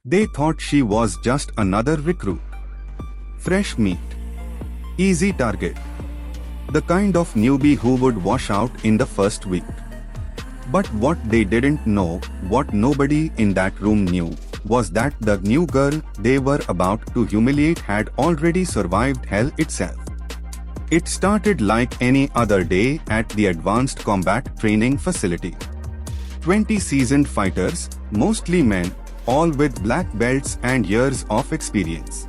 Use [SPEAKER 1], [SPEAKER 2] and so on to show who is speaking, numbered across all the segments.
[SPEAKER 1] They thought she was just another recruit. Fresh meat. Easy target. The kind of newbie who would wash out in the first week. But what they didn't know, what nobody in that room knew, was that the new girl they were about to humiliate had already survived hell itself. It started like any other day at the Advanced Combat Training Facility. 20 seasoned fighters, mostly men, all with black belts and years of experience.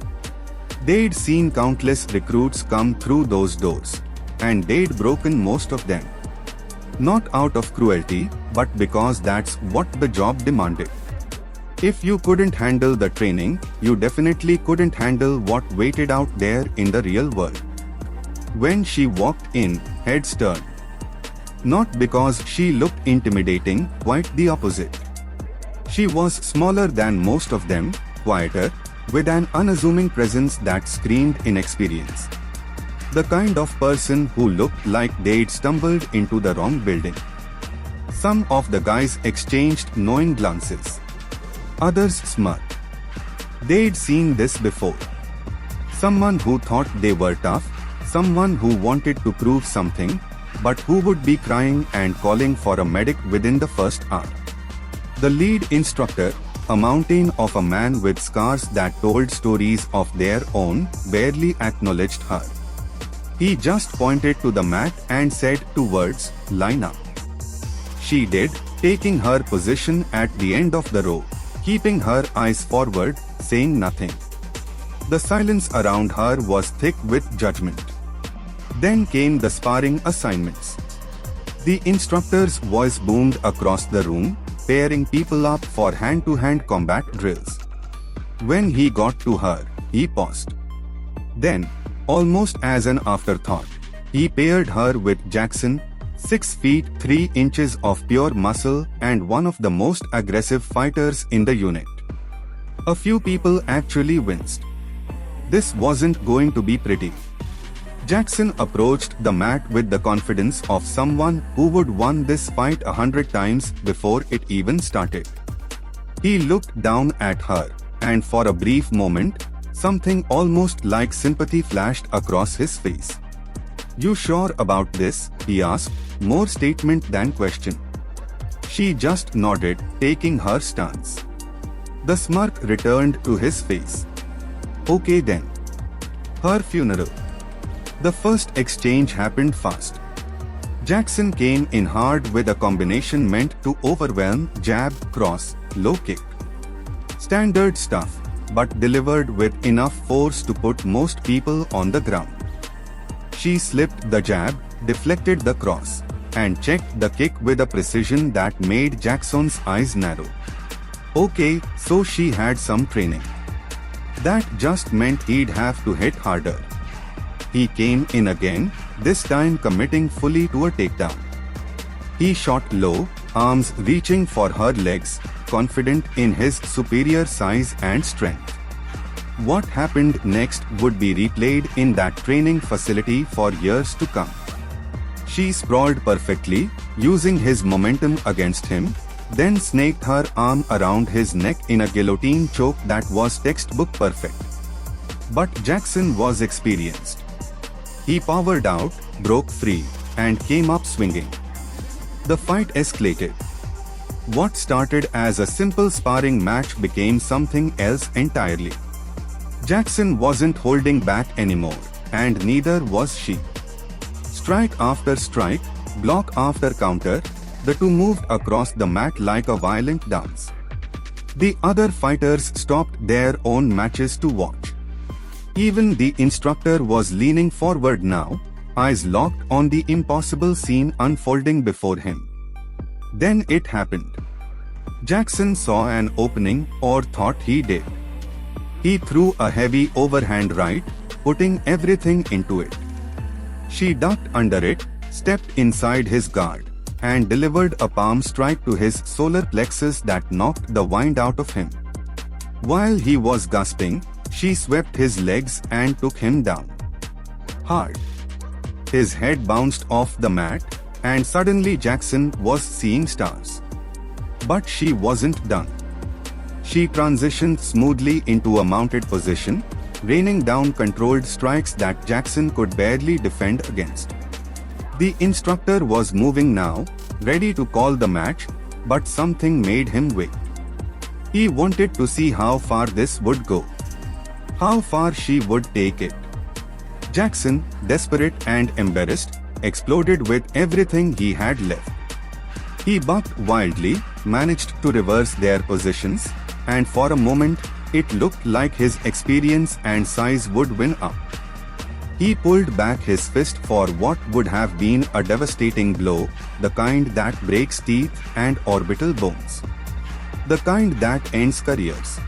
[SPEAKER 1] They'd seen countless recruits come through those doors, and they'd broken most of them. Not out of cruelty, but because that's what the job demanded. If you couldn't handle the training, you definitely couldn't handle what waited out there in the real world. When she walked in, heads turned. Not because she looked intimidating, quite the opposite. She was smaller than most of them, quieter, with an unassuming presence that screamed inexperience. The kind of person who looked like they'd stumbled into the wrong building. Some of the guys exchanged knowing glances. Others smirked. They'd seen this before. Someone who thought they were tough, someone who wanted to prove something, but who would be crying and calling for a medic within the first hour. The lead instructor, a mountain of a man with scars that told stories of their own, barely acknowledged her. He just pointed to the mat and said 2 words, "Line up." She did, taking her position at the end of the row, keeping her eyes forward, saying nothing. The silence around her was thick with judgment. Then came the sparring assignments. The instructor's voice boomed across the room, pairing people up for hand-to-hand combat drills. When he got to her, he paused. Then, almost as an afterthought, he paired her with Jackson, 6 feet 3 inches of pure muscle and one of the most aggressive fighters in the unit. A few people actually winced. This wasn't going to be pretty. Jackson approached the mat with the confidence of someone who would won this fight 100 times before it even started. He looked down at her, and for a brief moment, something almost like sympathy flashed across his face. "You sure about this?" he asked, more statement than question. She just nodded, taking her stance. The smirk returned to his face. "Okay then." Her funeral. The first exchange happened fast. Jackson came in hard with a combination meant to overwhelm: jab, cross, low kick. Standard stuff, but delivered with enough force to put most people on the ground. She slipped the jab, deflected the cross, and checked the kick with a precision that made Jackson's eyes narrow. Okay, so she had some training. That just meant he'd have to hit harder. He came in again, this time committing fully to a takedown. He shot low, arms reaching for her legs, confident in his superior size and strength. What happened next would be replayed in that training facility for years to come. She sprawled perfectly, using his momentum against him, then snaked her arm around his neck in a guillotine choke that was textbook perfect. But Jackson was experienced. He powered out, broke free, and came up swinging. The fight escalated. What started as a simple sparring match became something else entirely. Jackson wasn't holding back anymore, and neither was she. Strike after strike, block after counter, the two moved across the mat like a violent dance. The other fighters stopped their own matches to watch. Even the instructor was leaning forward now, eyes locked on the impossible scene unfolding before him. Then it happened. Jackson saw an opening, or thought he did. He threw a heavy overhand right, putting everything into it. She ducked under it, stepped inside his guard, and delivered a palm strike to his solar plexus that knocked the wind out of him. While he was gasping, she swept his legs and took him down. Hard. His head bounced off the mat, and suddenly Jackson was seeing stars. But she wasn't done. She transitioned smoothly into a mounted position, raining down controlled strikes that Jackson could barely defend against. The instructor was moving now, ready to call the match, but something made him wait. He wanted to see how far this would go. How far she would take it. Jackson, desperate and embarrassed, exploded with everything he had left. He bucked wildly, managed to reverse their positions, and for a moment, it looked like his experience and size would win up. He pulled back his fist for what would have been a devastating blow, the kind that breaks teeth and orbital bones. The kind that ends careers.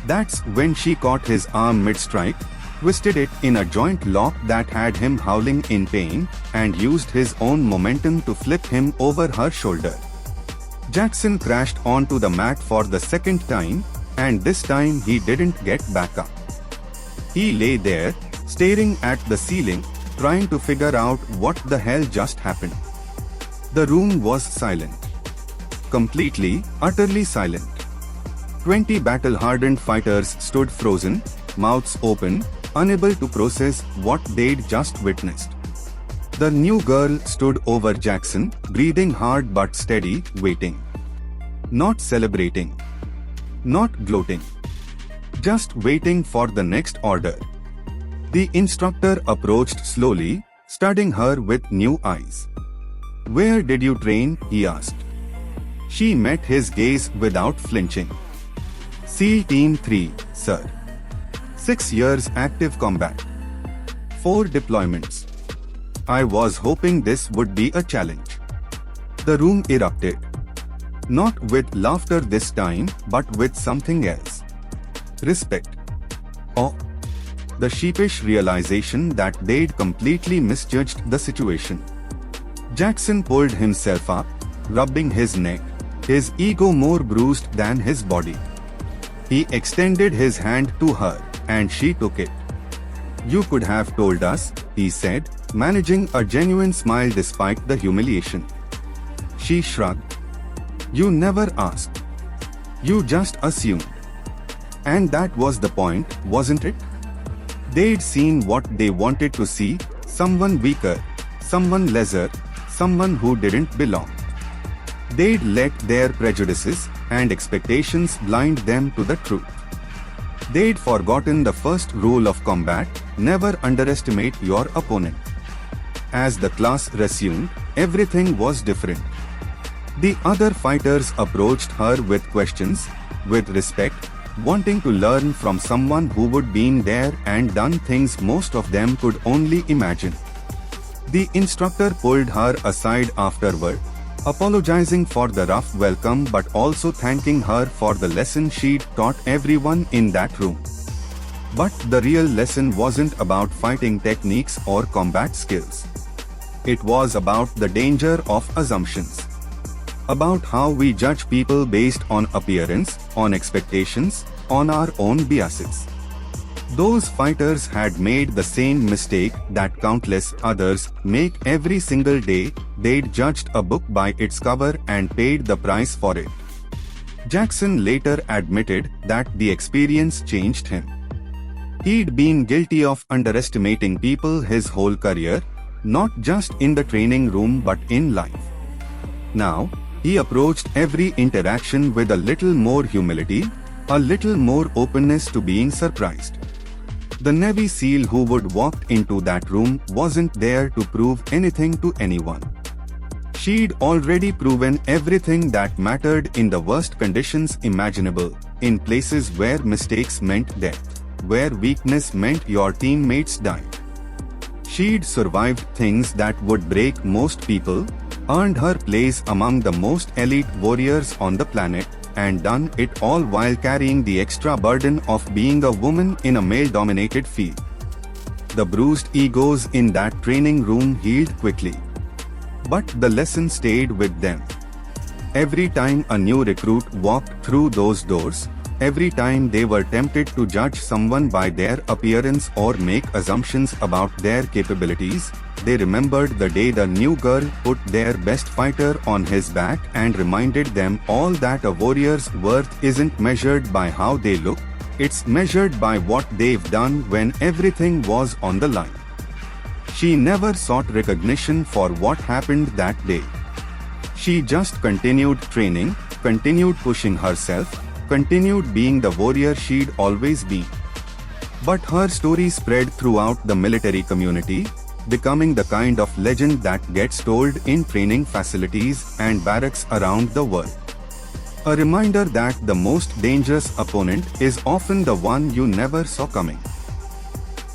[SPEAKER 1] That's when she caught his arm mid-strike, twisted it in a joint lock that had him howling in pain, and used his own momentum to flip him over her shoulder. Jackson crashed onto the mat for the second time, and this time he didn't get back up. He lay there, staring at the ceiling, trying to figure out what the hell just happened. The room was silent. Completely, utterly silent. 20 battle-hardened fighters stood frozen, mouths open, unable to process what they'd just witnessed. The new girl stood over Jackson, breathing hard but steady, waiting. Not celebrating. Not gloating. Just waiting for the next order. The instructor approached slowly, studying her with new eyes. "Where did you train?" he asked. She met his gaze without flinching. "SEAL Team 3, sir. 6 years active combat. 4 deployments. I was hoping this would be a challenge." The room erupted. Not with laughter this time, but with something else. Respect. Awe. The sheepish realization that they'd completely misjudged the situation. Jackson pulled himself up, rubbing his neck, his ego more bruised than his body. He extended his hand to her, and she took it. "You could have told us," he said, managing a genuine smile despite the humiliation. She shrugged. "You never asked. You just assumed." And that was the point, wasn't it? They'd seen what they wanted to see, someone weaker, someone lesser, someone who didn't belong. They'd let their prejudices and expectations blind them to the truth. They'd forgotten the first rule of combat: never underestimate your opponent. As the class resumed, everything was different. The other fighters approached her with questions, with respect, wanting to learn from someone who would been there and done things most of them could only imagine. The instructor pulled her aside afterward, apologizing for the rough welcome but also thanking her for the lesson she'd taught everyone in that room. But the real lesson wasn't about fighting techniques or combat skills. It was about the danger of assumptions. About how we judge people based on appearance, on expectations, on our own biases. Those fighters had made the same mistake that countless others make every single day. They'd judged a book by its cover and paid the price for it. Jackson later admitted that the experience changed him. He'd been guilty of underestimating people his whole career, not just in the training room but in life. Now, he approached every interaction with a little more humility, a little more openness to being surprised. The Navy SEAL who would walk into that room wasn't there to prove anything to anyone. She'd already proven everything that mattered in the worst conditions imaginable, in places where mistakes meant death, where weakness meant your teammates died. She'd survived things that would break most people, earned her place among the most elite warriors on the planet, and done it all while carrying the extra burden of being a woman in a male-dominated field. The bruised egos in that training room healed quickly. But the lesson stayed with them. Every time a new recruit walked through those doors, every time they were tempted to judge someone by their appearance or make assumptions about their capabilities, they remembered the day the new girl put their best fighter on his back and reminded them all that a warrior's worth isn't measured by how they look, it's measured by what they've done when everything was on the line. She never sought recognition for what happened that day. She just continued training, continued pushing herself, continued being the warrior she'd always been. But her story spread throughout the military community, becoming the kind of legend that gets told in training facilities and barracks around the world. A reminder that the most dangerous opponent is often the one you never saw coming.